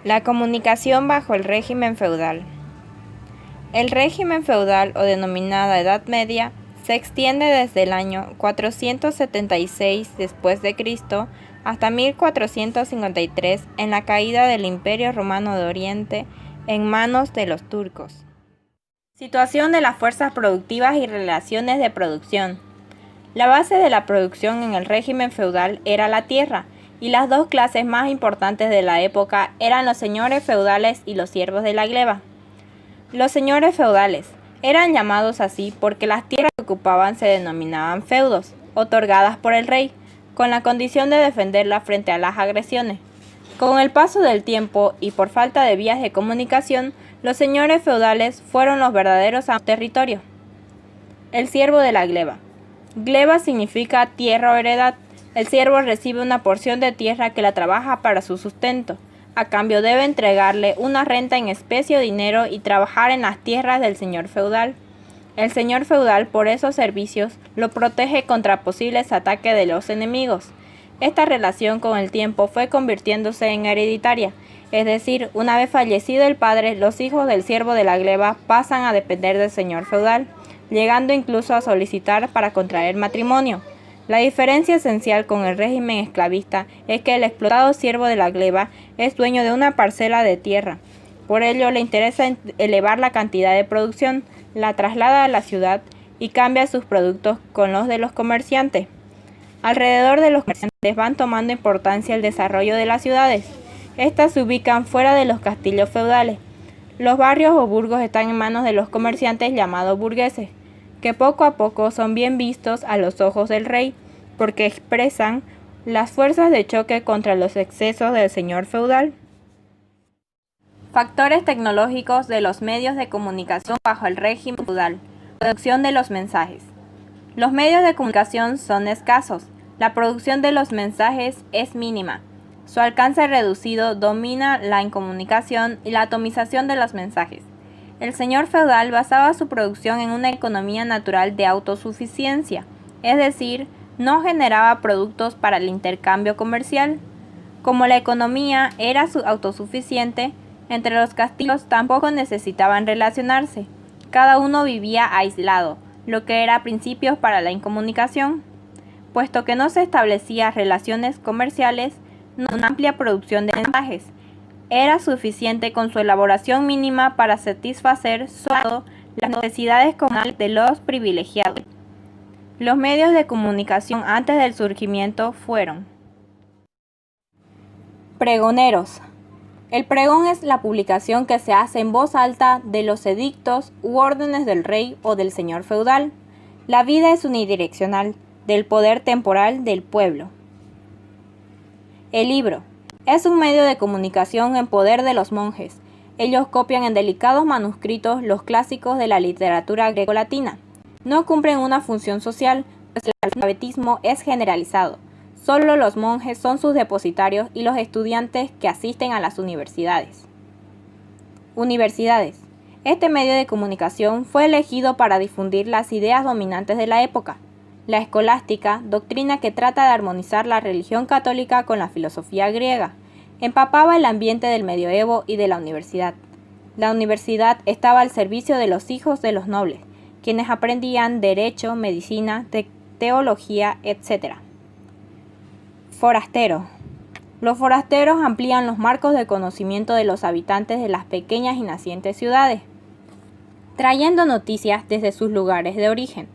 La comunicación bajo el régimen feudal. El régimen feudal, o denominada Edad Media, se extiende desde el año 476 después de Cristo hasta 1453 en la caída del Imperio Romano de Oriente en manos de los turcos. Situación de las fuerzas productivas y relaciones de producción. La base de la producción en el régimen feudal era la tierra, y las dos clases más importantes de la época eran los señores feudales y los siervos de la gleba. Los señores feudales eran llamados así porque las tierras que ocupaban se denominaban feudos, otorgadas por el rey, con la condición de defenderla frente a las agresiones. Con el paso del tiempo y por falta de vías de comunicación, los señores feudales fueron los verdaderos amos del territorio. El siervo de la gleba. Gleba significa tierra o heredad. El siervo recibe una porción de tierra que la trabaja para su sustento. A cambio debe entregarle una renta en especie o dinero y trabajar en las tierras del señor feudal. El señor feudal, por esos servicios, lo protege contra posibles ataques de los enemigos. Esta relación con el tiempo fue convirtiéndose en hereditaria, es decir, una vez fallecido el padre, los hijos del siervo de la gleba pasan a depender del señor feudal, llegando incluso a solicitar para contraer matrimonio. La diferencia esencial con el régimen esclavista es que el explotado siervo de la gleba es dueño de una parcela de tierra. Por ello le interesa elevar la cantidad de producción, la traslada a la ciudad y cambia sus productos con los de los comerciantes. Alrededor de los comerciantes van tomando importancia el desarrollo de las ciudades. Estas se ubican fuera de los castillos feudales. Los barrios o burgos están en manos de los comerciantes llamados burgueses, que poco a poco son bien vistos a los ojos del rey, porque expresan las fuerzas de choque contra los excesos del señor feudal. Factores tecnológicos de los medios de comunicación bajo el régimen feudal. Producción de los mensajes. Los medios de comunicación son escasos. La producción de los mensajes es mínima. Su alcance reducido domina la incomunicación y la atomización de los mensajes. El señor feudal basaba su producción en una economía natural de autosuficiencia, es decir, no generaba productos para el intercambio comercial. Como la economía era autosuficiente, entre los castillos tampoco necesitaban relacionarse. Cada uno vivía aislado, lo que era principios para la incomunicación. Puesto que no se establecía relaciones comerciales, no una amplia producción de mensajes. Era suficiente con su elaboración mínima para satisfacer solo las necesidades comunales de los privilegiados. Los medios de comunicación antes del surgimiento fueron pregoneros. El pregón es la publicación que se hace en voz alta de los edictos u órdenes del rey o del señor feudal. La vida es unidireccional, del poder temporal del pueblo. El libro. Es un medio de comunicación en poder de los monjes. Ellos copian en delicados manuscritos los clásicos de la literatura grecolatina. No cumplen una función social, pues el alfabetismo es generalizado. Solo los monjes son sus depositarios y los estudiantes que asisten a las universidades. Universidades. Este medio de comunicación fue elegido para difundir las ideas dominantes de la época. La escolástica, doctrina que trata de armonizar la religión católica con la filosofía griega, empapaba el ambiente del medioevo y de la universidad. La universidad estaba al servicio de los hijos de los nobles, quienes aprendían derecho, medicina, teología, etc. Forastero. Los forasteros amplían los marcos de conocimiento de los habitantes de las pequeñas y nacientes ciudades, trayendo noticias desde sus lugares de origen.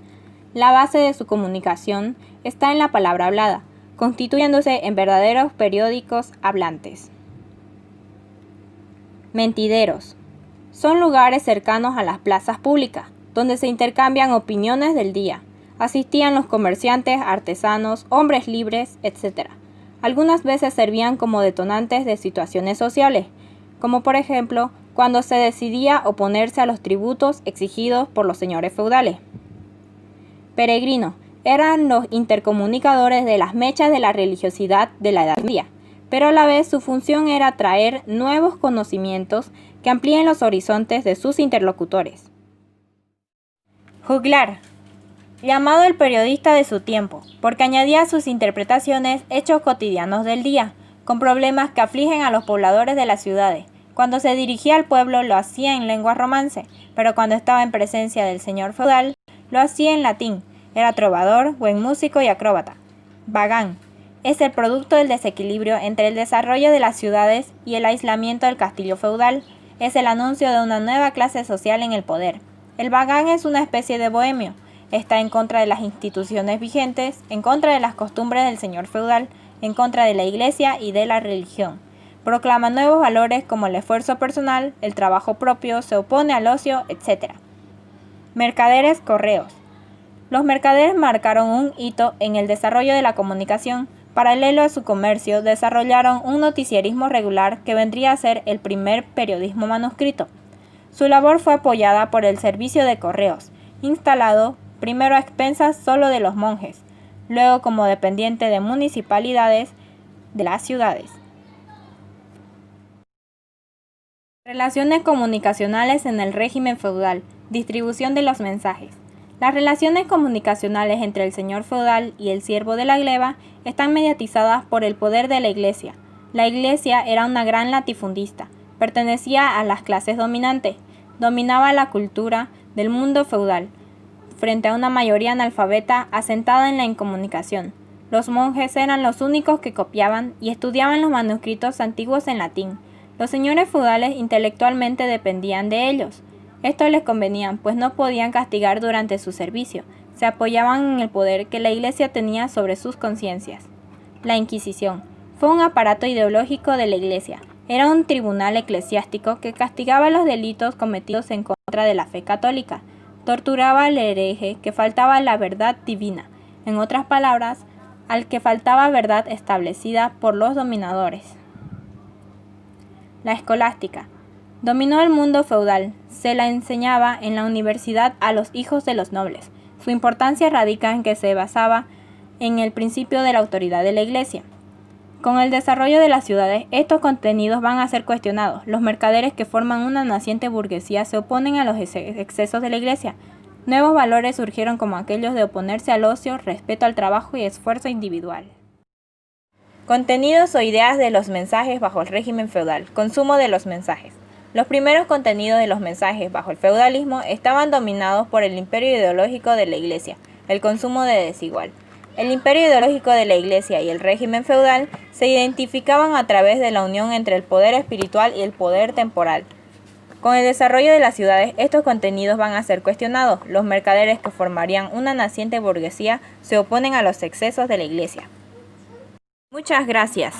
La base de su comunicación está en la palabra hablada, constituyéndose en verdaderos periódicos hablantes. Mentideros. Son lugares cercanos a las plazas públicas, donde se intercambian opiniones del día. Asistían los comerciantes, artesanos, hombres libres, etc. Algunas veces servían como detonantes de situaciones sociales, como por ejemplo cuando se decidía oponerse a los tributos exigidos por los señores feudales. Peregrino. Eran los intercomunicadores de las mechas de la religiosidad de la Edad Media, pero a la vez su función era traer nuevos conocimientos que amplíen los horizontes de sus interlocutores. Juglar. Llamado el periodista de su tiempo, porque añadía a sus interpretaciones hechos cotidianos del día, con problemas que afligen a los pobladores de las ciudades. Cuando se dirigía al pueblo lo hacía en lengua romance, pero cuando estaba en presencia del señor feudal lo hacía en latín. Era trovador, buen músico y acróbata. Vagán es el producto del desequilibrio entre el desarrollo de las ciudades y el aislamiento del castillo feudal. Es el anuncio de una nueva clase social en el poder. El vagán es una especie de bohemio. Está en contra de las instituciones vigentes, en contra de las costumbres del señor feudal, en contra de la iglesia y de la religión. Proclama nuevos valores como el esfuerzo personal, el trabajo propio, se opone al ocio, etc. Mercaderes correos. Los mercaderes marcaron un hito en el desarrollo de la comunicación. Paralelo a su comercio, desarrollaron un noticierismo regular que vendría a ser el primer periodismo manuscrito. Su labor fue apoyada por el servicio de correos, instalado primero a expensas solo de los monjes, luego como dependiente de municipalidades de las ciudades. Relaciones comunicacionales en el régimen feudal. Distribución de los mensajes. Las relaciones comunicacionales entre el señor feudal y el siervo de la gleba están mediatizadas por el poder de la iglesia. La iglesia era una gran latifundista, pertenecía a las clases dominantes, dominaba la cultura del mundo feudal, frente a una mayoría analfabeta asentada en la incomunicación. Los monjes eran los únicos que copiaban y estudiaban los manuscritos antiguos en latín. Los señores feudales intelectualmente dependían de ellos. Esto les convenía, pues no podían castigar durante su servicio. Se apoyaban en el poder que la iglesia tenía sobre sus conciencias. La Inquisición fue un aparato ideológico de la iglesia. Era un tribunal eclesiástico que castigaba los delitos cometidos en contra de la fe católica. Torturaba al hereje que faltaba a la verdad divina. En otras palabras, al que faltaba verdad establecida por los dominadores. La escolástica dominó el mundo feudal. Se la enseñaba en la universidad a los hijos de los nobles. Su importancia radica en que se basaba en el principio de la autoridad de la iglesia. Con el desarrollo de las ciudades, estos contenidos van a ser cuestionados. Los mercaderes que forman una naciente burguesía se oponen a los excesos de la iglesia. Nuevos valores surgieron como aquellos de oponerse al ocio, respeto al trabajo y esfuerzo individual. Contenidos o ideas de los mensajes bajo el régimen feudal. Consumo de los mensajes. Los primeros contenidos de los mensajes bajo el feudalismo estaban dominados por el imperio ideológico de la iglesia, el consumo de desigual. El imperio ideológico de la iglesia y el régimen feudal se identificaban a través de la unión entre el poder espiritual y el poder temporal. Con el desarrollo de las ciudades, estos contenidos van a ser cuestionados. Los mercaderes que formarían una naciente burguesía se oponen a los excesos de la iglesia. Muchas gracias.